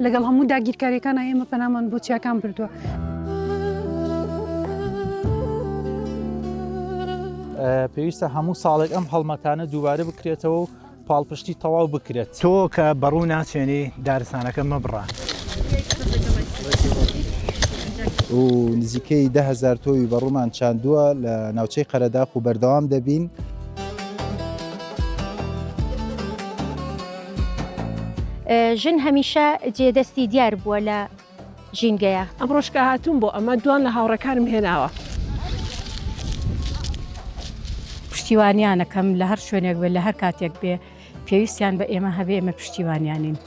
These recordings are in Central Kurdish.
لەگەڵ هەموو داگیرکاریەکانە ئێمە پەنامان بۆ چیاکان بردووە. پێویستە هەموو ساڵێک ئەم هەڵمەتانە دووبارە بکرێتەوە و پاڵپشتی تەواو بکرێت. تۆ کە بەڕوو ناچێنی دارستانەکە مەبڕە. و نزیکەی 10,000 تۆی بەڕوومان چاندووە لە ناوچەی قەرەداغ و بەردەوام دەبین. ژن هەمیشە جێدەستی دیار بووە لە ژینگەیە. ئەم ڕۆژکە هاتوون بۆ ئەمە دوان لە هاوڕەکانم هێناوە. پشتیوانیانەکەم لە هەر شوێنێک بێ لە هەر کاتێک بێ پێویستیان بە ئێمە هەبێ ئێمە پشتیوانیانین.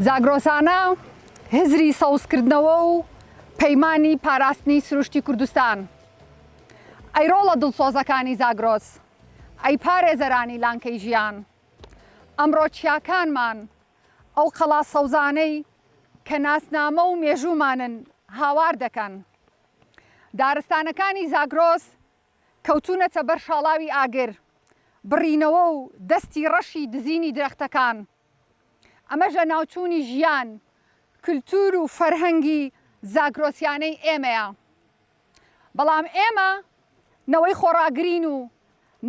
زاگرۆسانە هزری سەوزکردنەوە و پەیمانی پاراستنی سروشتی کوردستان. ئەیڕۆڵە دڵسۆزەکانی زاگرۆس، ئەی پارێزەرانی لانکەی ژیان، ئەمڕۆ چیاکانمان ئەو قەڵا سەوزانەی کە ناسنامە و مێژوومانن هاوار دەکەن. دارستانەکانی زاگرۆس کەوتونەتە بەر شاڵاوی ئاگر، بڕینەوە و دەستی ڕەشی دزینی درەختەکان. ئەمەژە ناوچوونی ژیان، کلتور و فەرهەنگی زاگرۆسیانەی ئێمەیە. بەڵام ئێمە نەوەی خۆڕاگرین و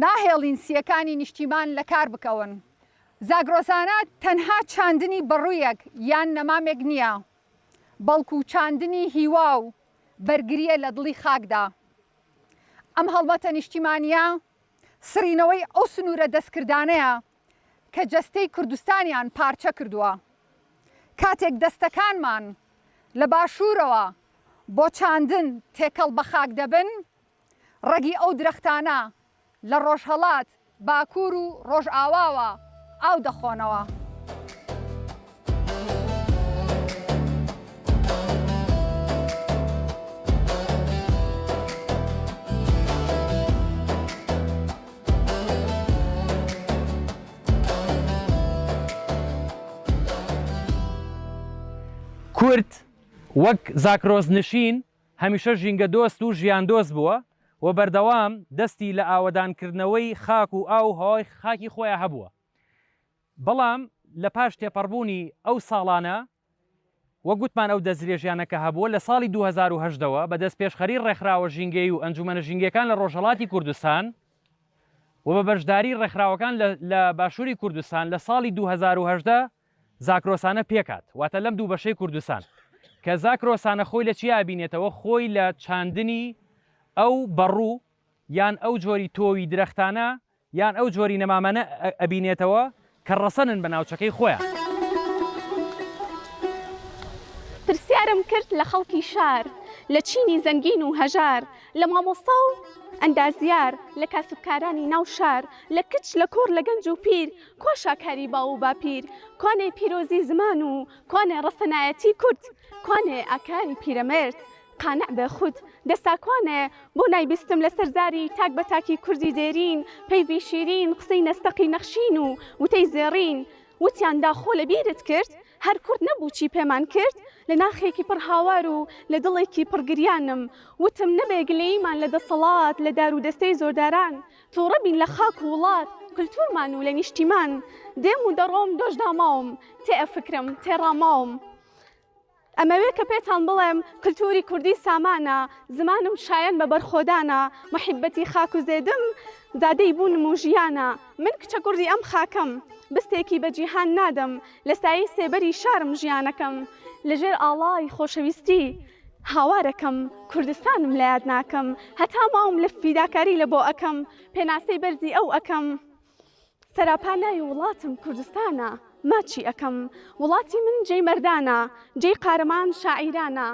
ناهێڵین سیەکانی نیشتیمان لە کار بکەون. زاگرۆسانە تەنها چاندنی بەڕوویەک یان نەمامێک نییە، بەڵکو چاندنی هیوا و بەرگریە لە دڵی خاکدا. ئەم هەڵمەتە نیشتیمانیە سڕینەوەی ئەو سنوورە دەستکردانەیە کە جەستەی کوردستانیان پارچە کردووە. کاتێک دەستەکانمان لە باشوورەوە بۆ چاندن تێکەڵ بە خاک دەبن، ڕەگی ئەو درەختانە لە ڕۆژهەڵات، باکوور و ڕۆژئاواوە ئاو دەخۆنەوە. کورد وەک زاکرۆز نشین هەمیشە ژینگە دۆست و ژیان دۆست بووە و بەردەوام دەستی لە ئاوەدانکردنەوەی خاک و ئاو هەوای خاکی خۆیان هەبووە. بەڵام لە پاش تێپەڕبوونی ئەو ساڵانە وە گوتمان ئەو دەستدرێژیانەکە هەبووە لە ساڵی 2010ەوە بە دەست پێشخەری ڕێکخراوە ژینگەی و ئەنجومەنە ژینگەکان لە ڕۆژهەڵاتی کوردستان و بە بەشداری ڕێکخراوەکان لە باشووری کوردستان لە ساڵی 2010 زاکرۆسانە پێکات، واتە لەم دوو بەشەی کوردستان کە زاکرۆسانە خۆی لە چیا بینێتەوە؟ خۆی لە چاندنی ئەو بەڕوو یان ئەو جۆری تۆوی درەختانە یان ئەو جۆری نەمامانە ئەبینێتەوە کە ڕەسەنن بە ناوچەکەی خۆیان. پرسیارم کرد لە خەڵکی شار، لە چینی زەنگین و هەژار، لە مامۆستا و ئەندازیار، لە کاسبکارانی ناو شار، لە کچ لە کۆڕ لە گەنج و پیر، کۆ شاکاری باو و باپیر، کوانێ پیرۆزی زمان و کوانێ ڕەسەنایەتی کورد، کوانێ ئاکاری پیرەمێرد، قانع بە خود دەستاکوانێ بۆ نایبیستم لە سەرزاری تاک بە تاکی کوردی دێرین، پەیوی شیرین، قسەی نەستەقی نەخشین و وتەی زێڕین، وتیاندا خۆ لە بیرت کرد هەر کورد نەبوو چی پێمان کرد لە ناخێکی پڕ هاوار و لە دڵێکی پڕگریانم وتم نەبێ گلەیمان لە دەسەڵات لە دار و دەستەی زۆرداران تووڕەبین لە خاک و وڵات کلتورمان و لە نیشتیمان دێم و دەڕۆم دۆش داماوم تێ ئەفکرم تێڕاماوم ئەمەوێ کە پێتان بڵێم کلتوری کوردی سامانە زمانم شایەن بە بەرخۆدانە محیبەتی خاک و زێدم زادەی بوونم و ژیانە من کچە کوردی ئەم خاکەم بستێکی بە جیهان نادەم لە سایی سێبەری شارم ژیانەکەم لەژێر ئاڵای خۆشەویستی هاوارەکەم کوردستانم لە یاد ناکەم هەتا ماوم لە فیداکاری لە بۆ ئەەکەم پێناسەی بەرزی ئەو ئەەکەم سەراپانای وڵاتم کوردستانە ماچی ئەەکەم وڵاتی من جێی مەردانە جێی قارەمان شاعیرانە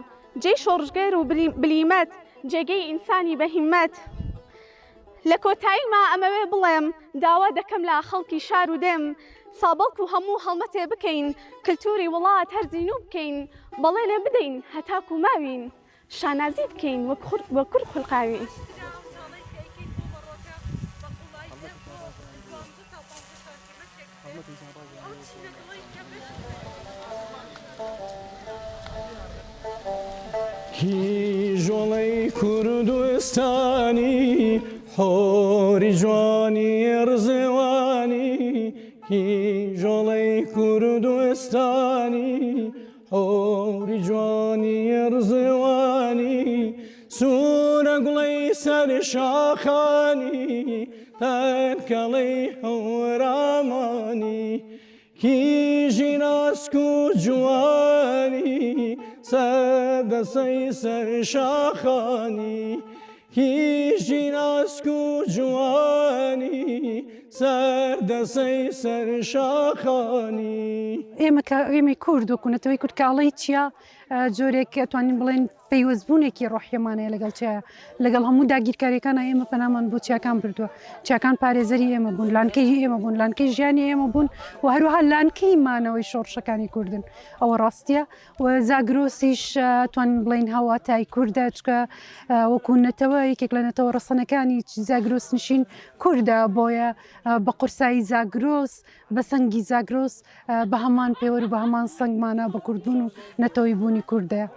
جێی شۆڕژگەر و بلیمەت جێگەی ئینسانی بە هیممەت لە کۆتاییما ئەمەوێ بڵێم داوا دەکەم لە خەڵکی شار و دێم سابڵک و هەموو هەڵمەتێ بکەین کلتوری وڵات هەرزین و بکەین بەڵێ لێ بدەین هەتاکو ماوین شانازی بکەین وە کورد خولقاوی ژۆڵەی کوردستانی حۆری جوانی ڕزێوانی ژۆڵەی کوردستانی حۆری جوانی ڕزێوانی سوورە گوڵەی سەر شاخانی تەرکەڵەی هەورامانی کیژی ناسک و جوانی سەردەسەی سەر شاخانی کیژی ناسک و جوانی سەردەسەی سەر شاخانی ئێمە کورد وەکوونەتەوەی کورتکاڵی چییە جۆرێک توانین بڵێن پەیوەستبوونێکی ڕۆحیەمانەیە لەگەڵ چیە لەگەڵ هەموو داگیرکاریەکانە ئێمە پەنامان بۆ چیاکان بردووە چیاکان پارێزەری ئێمە بوون لانکەی ئێمە بوون لانکەی ژیانی ئێمە بوون و هەروەها لانکەی مانەوەی شۆڕشەکانی کوردن ئەوە ڕاستیە و زاگرۆسیش توانین بڵین هاواتای کووردە چکە وەکوونەتەوە یەکێک لە نەتەوە ڕەسەنەکانی زاگرۆس نشین کووردە بۆیە بە قورسایی زاگرۆس بە سەنگی زاگرۆس بە هەمان پێوەر و بە هەمان سەنگمانە بە کوردبوون و نەتەوەی بوونی کووردەیە.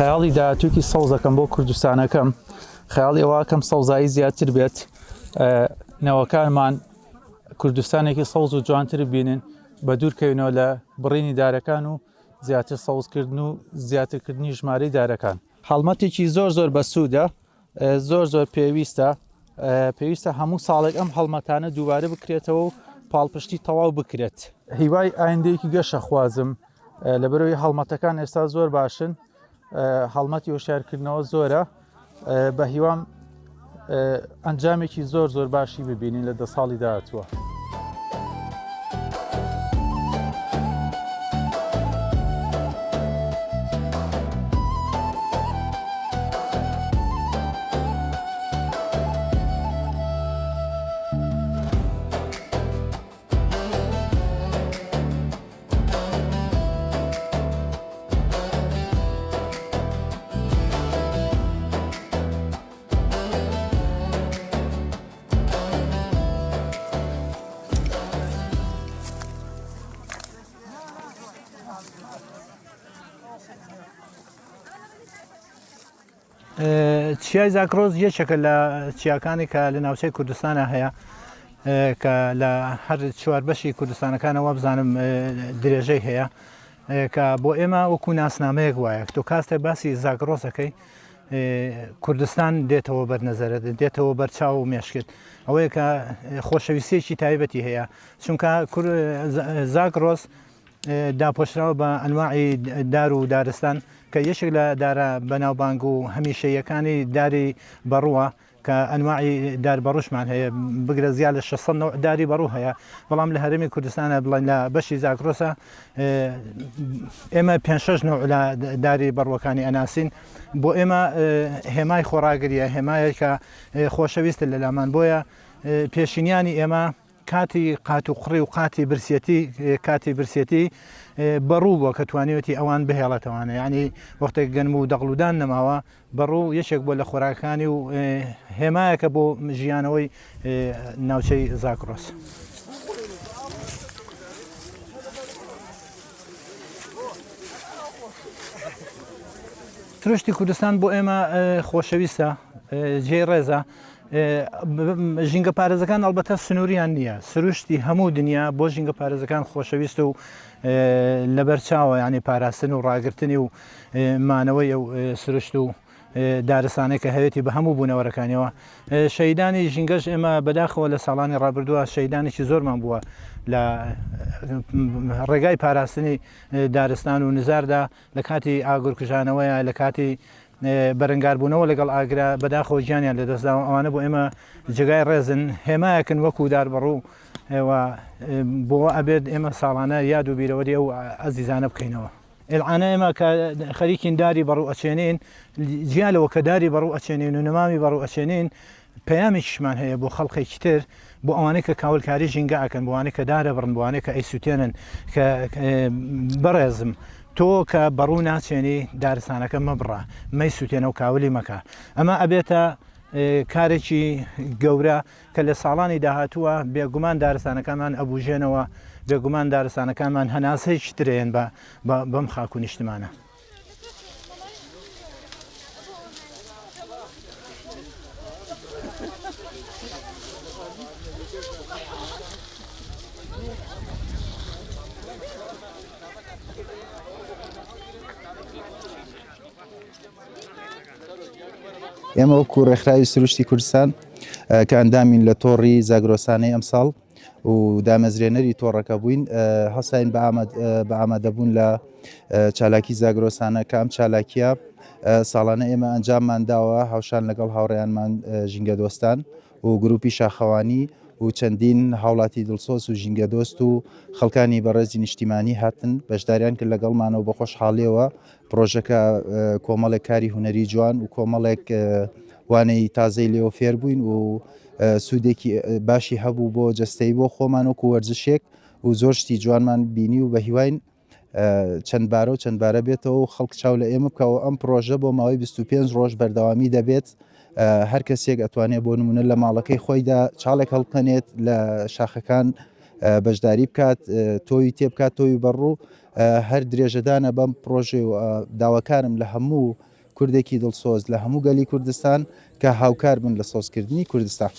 خەیاڵی داهاتووکی سەوزەکەم بۆ کوردستانەکەم خەیاڵی ئەوەکەم سەوزایی زیاتر بێت نەوەکانمان کوردستانێکی سەوز و جوانتر بینن بە دوورکەوینەوە لە بڕینی دارەکان و زیاتر سەوزکردن و زیاترکردنی ژمارەی دارەکان هەڵمەتێکی زۆر بەسوودە زۆر پێویستە هەموو ساڵێک ئەم هەڵمەتانە دووبارە بکرێتەوە و پاڵپشتی تەواو بکرێت هیوای ئایندەیەکی گەشە خوازم لەبەرەوەی هەڵمەتەکان ئێستا زۆر باشن هەڵمەتی هۆشیارکردنەوە زۆرە بە هیوام ئەنجامێکی زۆر باشی ببینین لە 10 ساڵی داهاتووە. چیای زاگرۆس یەکێکە لە چیاکانی کە لە ناوچەی کوردستانە هەیە کە لە هەر چوار بەشی کوردستانەکانەوە بزانم درێژەی هەیە کە بۆ ئێمە وەکو ناسنامەیەک وایە تۆ کاستە باسی زاگرۆسەکەی کوردستان دێتەوە بەرنەزەرت دێتەوە بەرچاو و مێشکت ئەوەیە کە خۆشەویستێکی تایبەتی هەیە چونکە زاگرۆس داپۆشراوە بە ئەنواعی دار و دارستان کە یەشێک لە دارە بەناوبانگ و هەمیشەیەکانی داری بەڕووە کە ئەنواعی دار بەڕوشمان هەیە بگرە زیاد لە 600 داری بەڕوو هەیە بەڵام لە هەرمی کوردستانە بڵێن لە بەشی زاگرۆسە ئێمە 5-6 نوع لە داری بەڕوەکانی ئەناسین بۆ ئێمە هێمای خۆراگریە هێمایەکە خۆشەویستە لە لامان بۆیە پێشینیانی ئێمە کاتی قات و قڕی و قاتی برسێتی بەڕوو بووە کە توانێتی ئەوان بهێڵێتەوانە ینی وەختێک گەنم و دەغڵودان نەماوە بەڕوو یەکێک بۆ لە خۆراکانی و هێمایەکە بۆ ژیانەوەی ناوچەی زاگرۆس. سروشتی کوردستان بۆ ئێمە خۆشەویستە جێ ڕێزە ژینگە پارێزەکان ئەڵبەتە سنووریان نییە سروشتی هەموو دنیا بۆ ژینگە پارێزەکان خۆشەویست و لەبەرچاوە ینی پاراستن و ڕاگررتنی و مانەوەی ئەو سروشت و دارستانەی کە هەوێتی بە هەموو بوونەوەرەکانیەوە شەیدانی ژینگەش ئێمە بەداخەوە لە ساڵانی ڕابردووە شەیدانێکی زۆرمان بووە لە ڕێگای پاراستنی دارستان و نزاردا لە کاتی ئاگرکوژانەوەیە لە کاتی بەرەنگاربوونەوە لەگەڵ ئاگرا بەداخەوە گیانیان لەدەستدا ئەوانە بۆ ئێمە جگای ڕێزن هێمایەکن وەکو دار بەڕوو بۆ ئەبێت ئێمە ساڵانە یاد و بیرەوەری ئەو ئەزیزانە بکەینەوە. ئێلعانە ئێمە کە خەریکین داری بەڕوو ئەچێنین جیالەوە کە داری بەڕوو ئەچێنین و نەمامی بەڕوو ئەچێنین پەیامێکیشمان هەیە بۆ خەڵقێکی تر بۆ ئەوانەی کە کاولکاری ژینگە ئەکەن بۆوانەی کە دارە بڕن بۆوانەی کە ئەیسووتێنن کە بەڕێزم تۆ کە بەڕوو ناچێنی دارستانەکە مەبڕە مەی سووتێنە و کاولی مەکە ئەمە ئەبێتە کارێکی گەورە کە لە ساڵانی داهاتووە بێگومان دارستانەکانمان ئەبوژێنەوە بێگومان دارستانەکانمان هەناسەیەکی ترێن بەم خاک و نیشتمانە. ئێمە وەکو ڕێکخراوی سروشتی کوردستان کە ئەندامین لە تۆڕی زاگرۆسانەی ئەمساڵ و دامەزرێنەری تۆڕەکە بووین هەستاین بە ئامادەبوون لە چالاکی زاگرۆسانە کە ئەم چالاکیە ساڵانە ئێمە ئەنجاممان داوە هاوشان لەگەڵ هاوڕێیانمان ژینگە دۆستان و گروپی شاخەوانی و چەندین هاوڵاتی دڵسۆز و ژینگە دۆست و خەڵکانی بەڕێزی نیشتیمانی هاتن بەشداریان کرد لەگەڵمانەوە بە خۆشحاڵیەوە پرۆژەکە کۆمەڵێک کاری هوەری جوان و کۆمەڵێک وانەی تازەی لێوە فێر بووین و سوودێکی باشی هەبوو بۆ جەستەی بۆ خۆمان وەکو وەرزشێک و زۆر شتی جوانمان بینی و بە هیواین چەند بارە و چەند بارە بێتەوە و خەڵک چاو لە ئێمە بکەوە ئەم پرۆژە بۆ ماوەی 25 ڕۆژ بەردەوامی دەبێت هەر کەسێک ئەتوانێت بۆ نمونە لە ماڵەکەی خۆیدا چاڵێک هەڵقەنێت لە شاخەکان بەشداری بکات تۆی تێ بکات تۆی بەڕوو هەر درێژەدانە بەم پرۆژێ و داواکارم لە هەموو کوردێکی دڵسۆز لە هەموو گەلی کوردستان کە هاوکار بن لە سۆزکردنی کوردستان.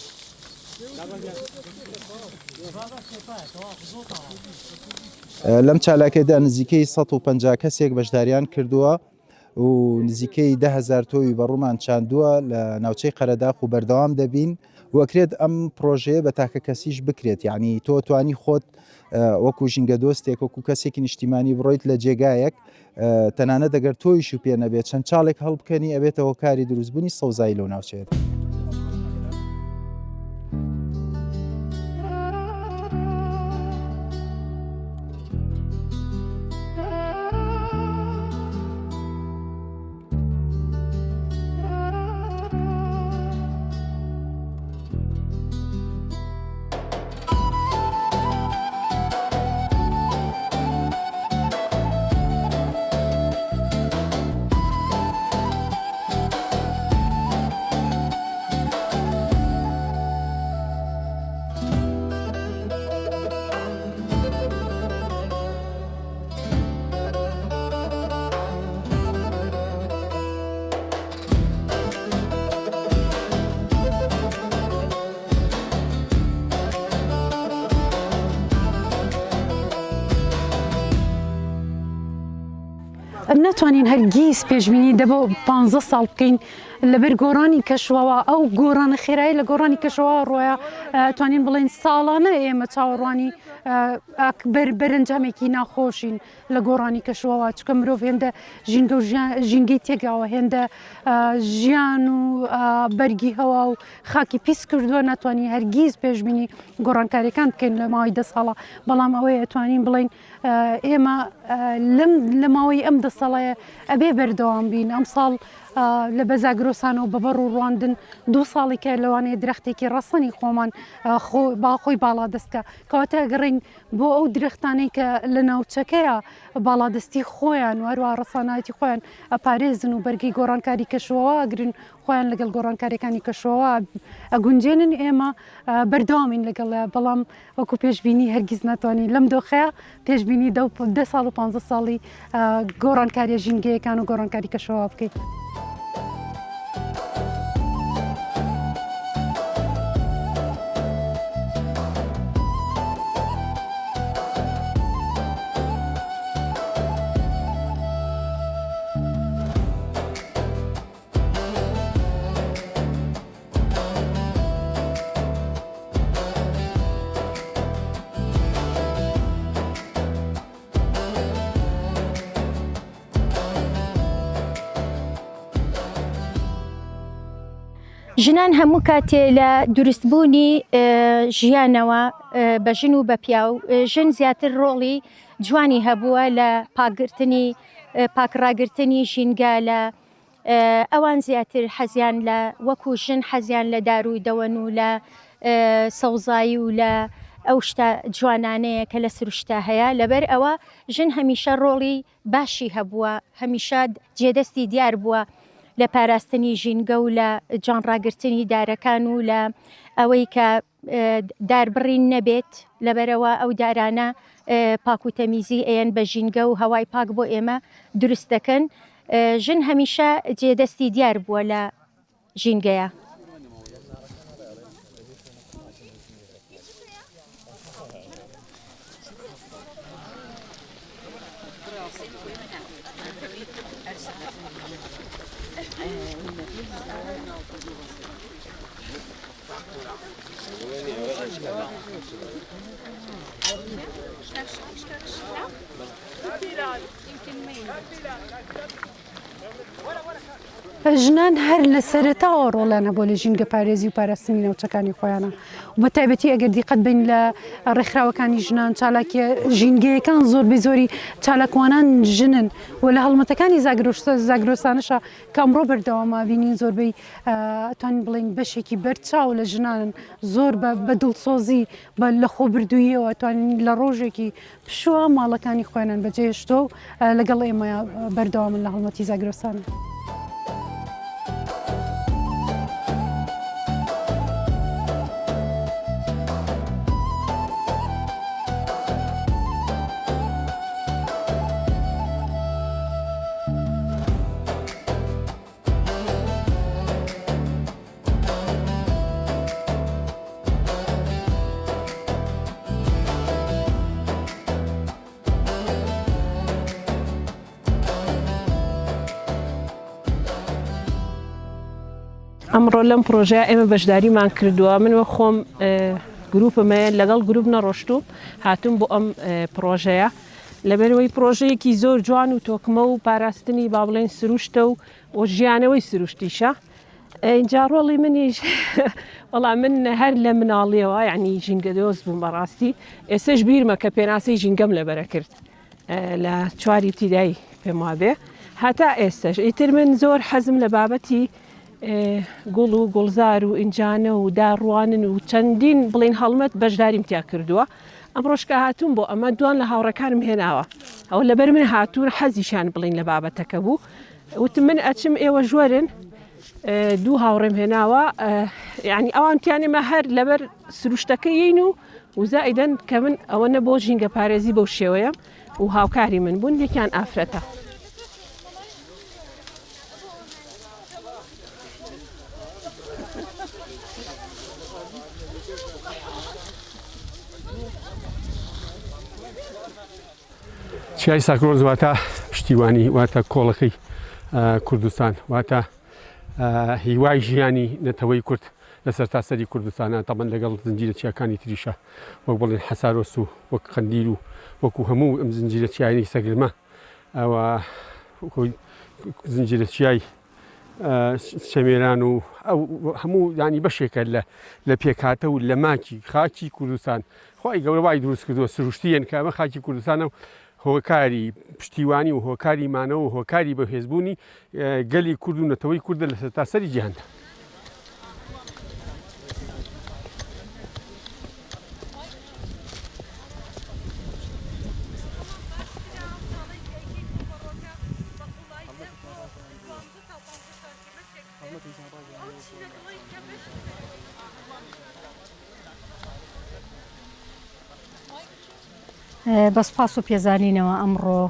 لەم چالاکەدا نزیکەی 150 کەسێک بەشداریان کردووە و نزیکەی 10,000 تۆی بەڕوومان چاندووە لە ناوچەی قەرەداغ و بەردەوام دەبین وەکرێت ئەم پرۆژەیە بە تاکە کەسیش بکرێت یعنی تۆ توانی خۆت وەکو ژینگە دۆستێک وەکو کەسێکی نیشتیمانی بڕۆیت لە جێگایەک تەنانەت دەگەر تۆیش و پێ نەبێت چەند چاڵێک هەڵبکەنی ئەبێتەوە کاری دروستبوونی سەوزایی لەو ناوچێت. ناتوانین هەرگیز پێشبینی دەبە 15 ساڵ بکەین لەبەر گۆڕانی کەشوەوە ئەو گۆڕانە خێرایی لە گۆڕانی کەشەوە ڕۆیە توانین بڵێن ساڵانە ئێمە چاوەڕوانی بەرەنجامێکی ناخۆشین لە گۆڕانی کەشوەوە چکە مرۆڤ هێندە ژینگە و ژینگەی تێگاوە هێندە ژیان و بەرگی هەوا و خاکی پیس کردووە ناتوانین هەرگیز پێشبینی گۆڕانکاریەکان بکەین لە ماوەی 10 ساڵە بەڵام ئەوەیە ئەتوانین بڵێن ئێمە لە ماوەی ئەم 10 ساڵەیە ئەبێ بەردەوام بین ئەم ساڵ لە بەزاگرۆسانەوە بەبەڕ و ڕواندن 2 ساڵی کە لەوانەیە درەختێکی ڕەسەنی خۆمان خۆی باڵا دەستکە کەواتە گەڕین بۆ ئەو درەختانەی کە لە ناوچەکەیە باڵادەستی خۆیان و هەروە ڕەسانەتی خۆیان ئەپارێزن و بەرگی گۆڕانکاری کەشەوە ئەگرن خۆیان لەگەڵ گۆڕانکاریەکانی کەشەوە ئەگونجێنن ئێمە بەردەوامین لەگەڵ بەڵام وەکو پێشبینی هەرگیز ناتوانین لەم دۆخەیە پێشبینی 10 ساڵ و 15 ساڵی گۆڕانکاریە ژینگەیەکان و گۆڕانکاری کەشەوە بکەین. ژنان هەموو کاتێ لە دروستبوونی ژیانەوە بە ژن و بە پیا و ژن زیاتر ڕۆڵی جوانی هەبووە لە پاکڕاگرتنی ژینگە لە ئەوان زیاتر حەزیان لە وەکو ژن حەزیان لە دارو دەوەن و لە سەوزایی و لە ئەو شتە جوانانەیە کە لە سروشتا هەیە لەبەر ئەوە ژن هەمیشە ڕۆڵی باشی هەبووە هەمیشە جێدەستی دیار بووە لە پاراستنی ژینگە و لە جانڕاگرتنی دارەکان و لە ئەوەی کە داربڕین نەبێت لەبەرەوە ئەو دارانە پاک و تەمیزی ئەیەن بە ژینگە و هەوای پاک بۆ ئێمە دروست دەکەن ژن هەمیشە جێدەستی دیار بووە لە ژینگەیە. ژنان هەر لە سەرەتاوە ڕۆڵانە بۆ لە ژینگە پارێزی و پاراستنی ناوچەکانی خۆیانە و بە تایبەتی ئەگەر دیقەت بین لە ڕێکخراوەکانی ژنان چالاکی ژینگەیەکان زۆربەی زۆری چالاکوانان ژنن و لە هەڵمەتەکانی زاگرۆسانەشە کە ئەمڕۆ بەردەوامە بینین زۆربەی ئەتوانین بڵین بەشێکی بەرچاو لە ژنانن زۆر بە دڵسۆزی بە لە خۆبردوویەوە ئەتوانین لە ڕۆژێکی پشووە ماڵەکانی خۆیانان بەجێهێشتۆ و لەگەڵ ئێمە بەردەوامن لە هەڵمەتی زاگرۆسانە. ئەمڕۆ لەم پرۆژەیە ئێمە بەشداریمان کردووە منوە خۆم گروپمەیە لەگەڵ گروپ نەڕۆشتوم هاتووم بۆ ئەم پرۆژەیە لەبەرەوەی پرۆژەیەکی زۆر جوان و تۆکمە و پاراستنی با بڵێن سروشتە و ژیانەوەی سروشتیشە اینجا ڕۆڵی منیش وەڵام من هەر لە مناڵیەوە یعنی ژینگە دۆست بووم بەڕاستی ئێستش بیرمە کە پێناسەی ژینگەم لەبەرە کرد لە 4 ابتیدایی پێم وابێ هەتا ئێستش ئیتر من زۆر حەزم لە بابەتی گوڵ و گوڵزار و ئینجانە و داڕوانن و چەندین بڵین هەڵمەت بەشداریم تیا کردووە ئەمڕۆشکە هاتووم بۆ ئەمە دوان لە هاوڕەکانم هێناوە ئەو لەبەر من هاتوون حەزیشان بڵین لە بابەتەکە بوو وتم من ئەچم ئێوە ژوەرن دوو هاوڕێم هێناوە یعنی ئەوانتیانێمە هەر لەبەر سروشتەکەیین و زائیدەن کە من ئەوە نە بۆ ژینگە پارێزی بەو شێوەیە و هاوکاری من بوون یەکیان ئافرەتە. چیای ساکرۆز واتە پشتیوانی واتە کۆڵەکەی کوردستان واتە هیوای ژیانی نەتەوەی کورد لەسەر تاسەری کوردستانە تەمەن لەگەڵ زنجیرە چیاکانی تریشە وەک بڵێن حەسارۆس و وەک قەندیل و وەکو هەموو ئەم زنجیرە چیانی سەگرمە ئەوە زنجیرە چیای شەمێران و ئەو هەموو ینی بەشێکە لە پێکاتە و لە ماکی خاکی کوردستان خی گەورە وای دروست کردووە سروشتیان کە ئەمە خاکی کوردستانە و هۆکاری پشتیوانی و هۆکاری مانەوە و هۆکاری بەهێزبوونی گەلی کورد و نەتەوەی کوردە لە تاسەری جیهاندا. بەسپاس و پێزانینەوە ئەمڕۆ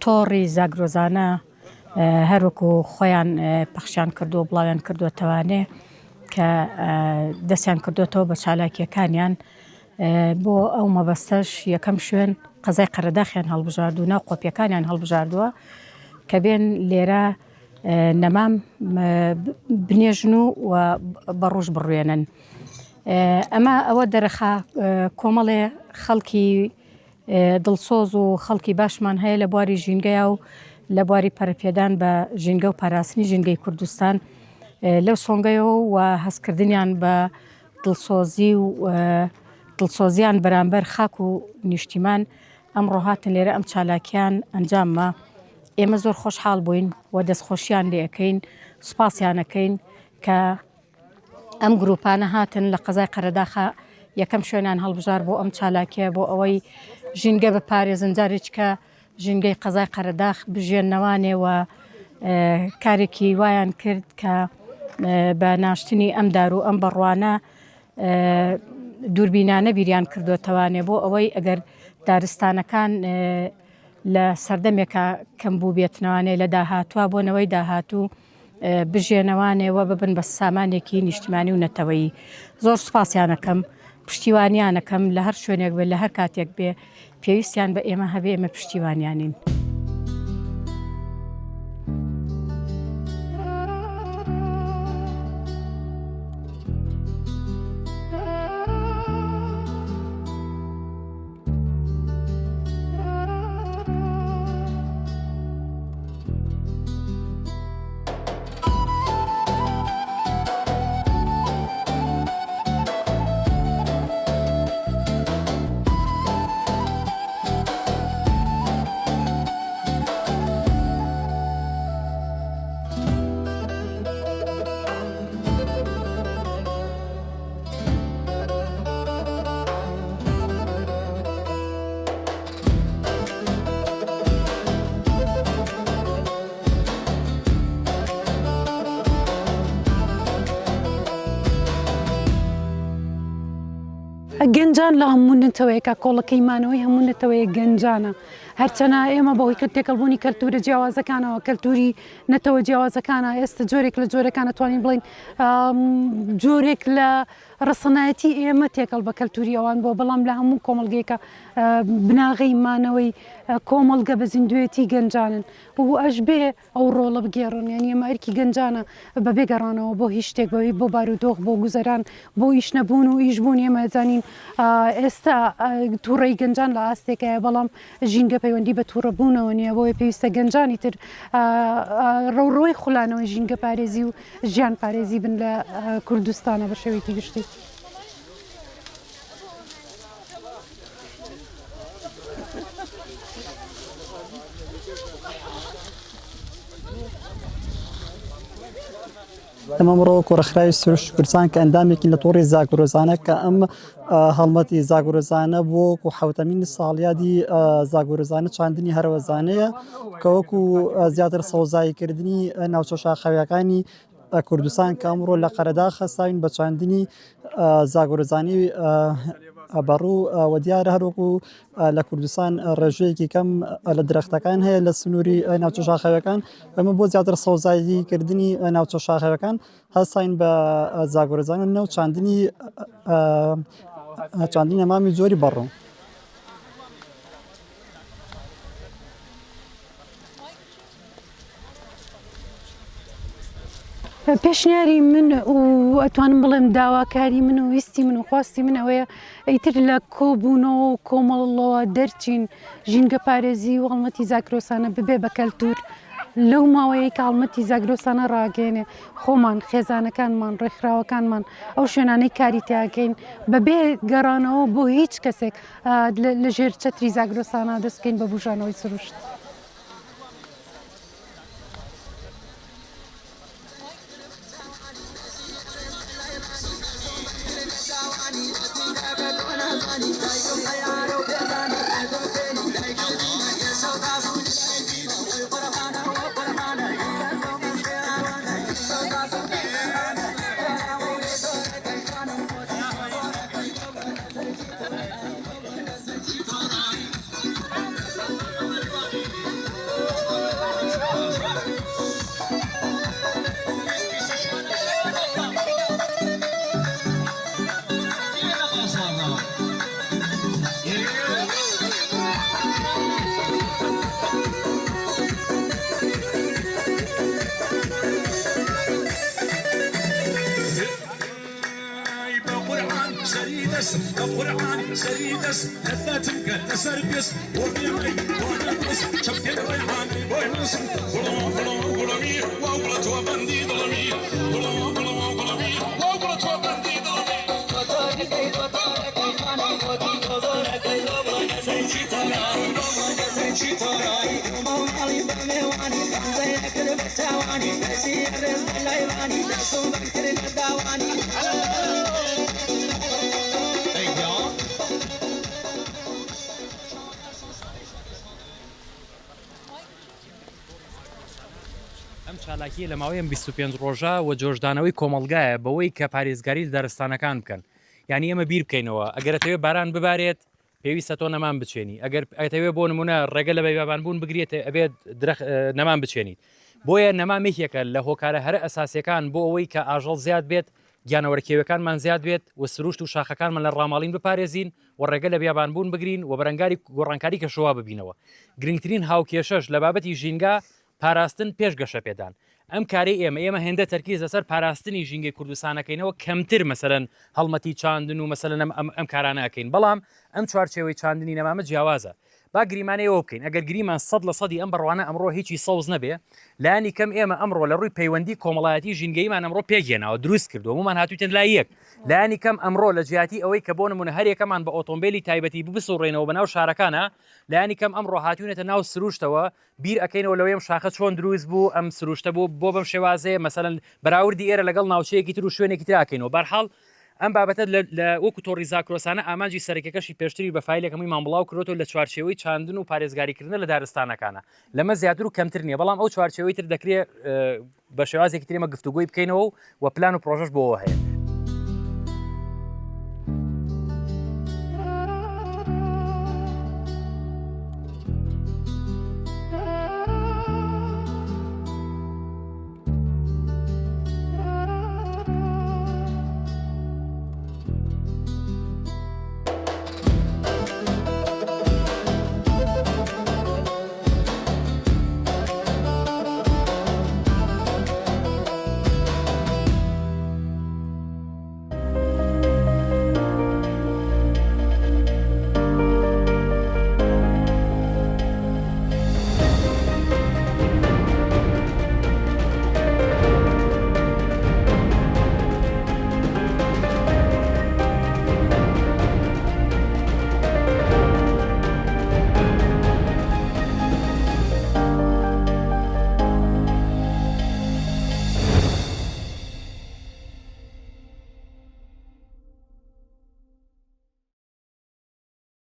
تۆڕی زاگرۆزانە هەروەکو خۆیان پەخشیان کردو بڵاویان کردوتەوانێ کە دەستیان کردوێتەوە بە چالاکیەکانیان بۆ ئەو مەبەستەش یەکەم شوێن قەزای قەرەداخیان هەڵبژاردو ناو قۆپیەکانیان هەڵبژاردووە کە بێن لێرە نەمام بنێژن و بەڕۆژ بڕوێنن. ئەمە ئەوە دەرەخا کۆمەڵێ خەڵکی دڵسۆز و خەڵکی باشمان هەیە لە بواری ژینگەیە و لە بواری پەرپێدان بە ژینگە و پاراستنی ژینگەی کوردستان لەو سۆنگەیەوە و هەستکردنیان بە دڵسۆزی و دڵسۆزیان بەرامبەر خاک و نیشتیمان ئەمڕۆ هاتن لێرە ئەم چالاکیان ئەنجاممە. ئێمە زۆر خۆشحاڵ بووین و دەستخۆشیان لێەکەین سوپاسیانەکەین کە ئەم گروپانە هاتن لە قەزای قەرەداخە یەکەم شوێنان هەڵبژار بۆ ئەم چالاکیە بۆ ئەوەی ژینگە بە پارێزن جارێککە ژینگەی قەزای قەرەداخ بژێننەوانێ و کارێکی وایان کرد کە بە ناشتنی ئەم دار و ئەم بەڕوانە دووربینانە بیریان کردوتەوانێ بۆ ئەوەی ئەگەر دارستانەکان لە سەردەمێکە کەم بوو بێتنەوانێ لە داهاتوە بۆنەوەی داهاتوو بژێنەوانێەوە ببن بە سامانێکی نیشتیمانی و نەتەوەیی. زۆر سوپاسیانەکەم پشتیوانیانەکەم لە هەر شوێنێک بێ لە هەر کاتێک بێ پێویستیان بە ئێمە هەبێ ئێمە پشتیوانیانین. گەنجان لە هەموو نەتەوەیەکە کۆڵەکەی مانەوەی هەموو نەتەوەیە گەنجانە هەرچەنە ئێمە بەهۆی کرد تێکەڵبوونی کەلتورە جیاوازەکانەوە کەلتوری نەتەوە جیاوازەکانە ئێستا جۆرێک لە جۆرەکان دەتوانین بڵین جۆرێک لە ڕسەنایەتی ئێمە تێکەڵ بە کەلتوری ئەوان بۆ بەڵام لە هەموو کۆمەڵگەیەکە بناغی مانەوەی کۆمەڵگە بە زیندوێتی گەنجانن و ئەش بێ ئەو ڕۆڵە بگێڕن یعنی ئێمە ئەرکی گەنجانە بە بێگەڕانەوە بۆ هیچ شتێک بەوەی بۆ بارودۆخ بۆ گوزەران بۆ ئیش نەبوون و ئیشبوون ئێمە زانین ئێستا تووڕێی گەنجان لە ئاستێکەیە بەڵام ژینگە پەیوەندی بە تووڕەبوونەوە نییە بۆیە پێویستە گەنجانی تر ڕۆڕۆی خولانەوەی ژینگە پارێزی و ژیان پارێزی بن لە کوردستانە بە شێوەیەکی گشتی. ئەمەڕۆ کۆڕەخراوی سروشت کوردستان کە ئەندامێکی لە تۆڕی زاگرۆزانە کە ئەم هەڵمەتی زاگرۆزانە بۆ وەکو حوتەمینی ساڵیادی زاگرۆزانە چاندنی هەرەوەزانەیە کە وەکو زیاتر سەوزاییکردنی ناوچە شاخەویەکانی کوردستان کە ئەمڕۆ لە قەرەداخە ساوین بە چاندنی زاگرۆزانی بەڕوو و دیارە هەروەکو لە کوردستان ڕێژەیەکی کەم لە درەختەکان هەیە لە سنووری ناوچە شاخەوەکان ئەمە بۆ زیاتر سەوزاییکردنی ناوچە شاخەوەکان هەستاین بە زاگرۆزان و چاندنی نەمامی زۆری بەڕوو. پێشنیاری من و ئەتوانم بڵێم داواکاری من و ویستی من و خواستی من ئەوەیە ئیتر لە کۆبوونەوە و کۆمەڵەوە دەرچین ژینگە پارێزی و هەڵمەتی زاکرۆسانە ببێ بە کەلتور لەو ماوەیە کە هەڵمەتی زاگرۆسانە ڕاگەێنێ خۆمان خێزانەکانمان ڕێکخراوەکانمان ئەو شوێنانەی کاری تیاکەین بەبێ گەڕانەوە بۆ هیچ کەسێک لە ژێر چەتری زاگرۆسانە دەستکەین بە بژانەوەی سروشت. القرآن سريدس لذاتك تسربس وبيعي ونقص شبكة ريحان وينص بلو بلو بلومي وأولت وبندي ظلمي بلو بلو بلومي وأولت وبندي ظلمي ئەم چالاکیە لە ماوەی 25 ڕۆژە و جۆشدانەوەی کۆمەڵگایە بەوەی کە پارێزگاری لە دارستانەکان بکەن. یعنی ئێمە بیر بکەینەوە ئەگەر ئەتەوێت باران ببارێت پێویستە تۆ نەمان بچێنی ئەگەر ئەتەوێت بۆ نمونە ڕێگە لە بەیبابانبوون بگرێت ئەبێت نەمان بچێنیت. بۆیە نەمامێکێکە لە هۆکارە هەرە ئەساسیەکان بۆ ئەوەی کە ئاژەڵ زیاد بێت گیانەوەرکێوەکانمان زیاد بێت و سروشت و شاخەکانمان لە ڕاماڵین بپارێزین و ڕێگە لە بیابانبوون بگرین و بەرەنگاری گۆڕانکاری کەشەوا ببینەوە. گرنگترین هاوکێشەش لە بابەتی ژینگە پاراستن پێش گەشە پێدان. ئەم کاری ئێمە هێندە تەرکیز لەسەر پاراستنی ژینگەی کوردستانەکەینەوە کەمتر مەسەرەن هەڵمەتی چاندن و مەسەرەن ئەم کارانەکەین بەڵام ئەم چوارچێوەی چاندنی نەمامە جیاوازە. با گریمانەوە بکەین ئەگەر گریمان 100% ئەم بڕوانە ئەمڕۆ هیچی سەوز نەبێ لایانی کەم ئێمە ئەمڕۆ لە ڕووی پەیوەندی کۆمەڵایەتی ژینگەیمان ئەمڕۆ پێگێناوە دروست کردو ومان هاتووتێن لای یەک لایانی کەم ئەمڕۆ لە جیاتی ئەوەی کە بۆ نمونە هەرێکەمان بە ئۆتۆمبیلی تایبەتی بسوڕێنەوە بە ناو شارەکانە لایانی کەم ئەمڕۆ هاتوونێتە ناو سروشتەوە بیر ئەەکەینەوە لەوەی ئەم شاخە چۆن دروست بوو ئەم سروشتە بوو بۆ بەم شێوازەیە مەسەلەن بەراوردی ئێرە لەگەڵ ناوچەیەکی تر و شوێنێکی تراکەینەوە بەرحاڵ ئەم بابەتە لە وەکو تۆڕی زاکرۆسانە ئامانجی سەرەکیەکەشی پێشتری بە فایلێکەکەمی مامبڵاو کردۆ لە چوارچێوەی چاندن و پارێزگاریکردن لە دارستانەکانە لەمە زیاتر و کەمتر نییە بەڵام ئەو چوارچێوەی تر دەکرێت بە شێوازێکی ترێمە گفتوگۆی بکەینەوە و پلان و پرۆژەش بۆەوە هەیە.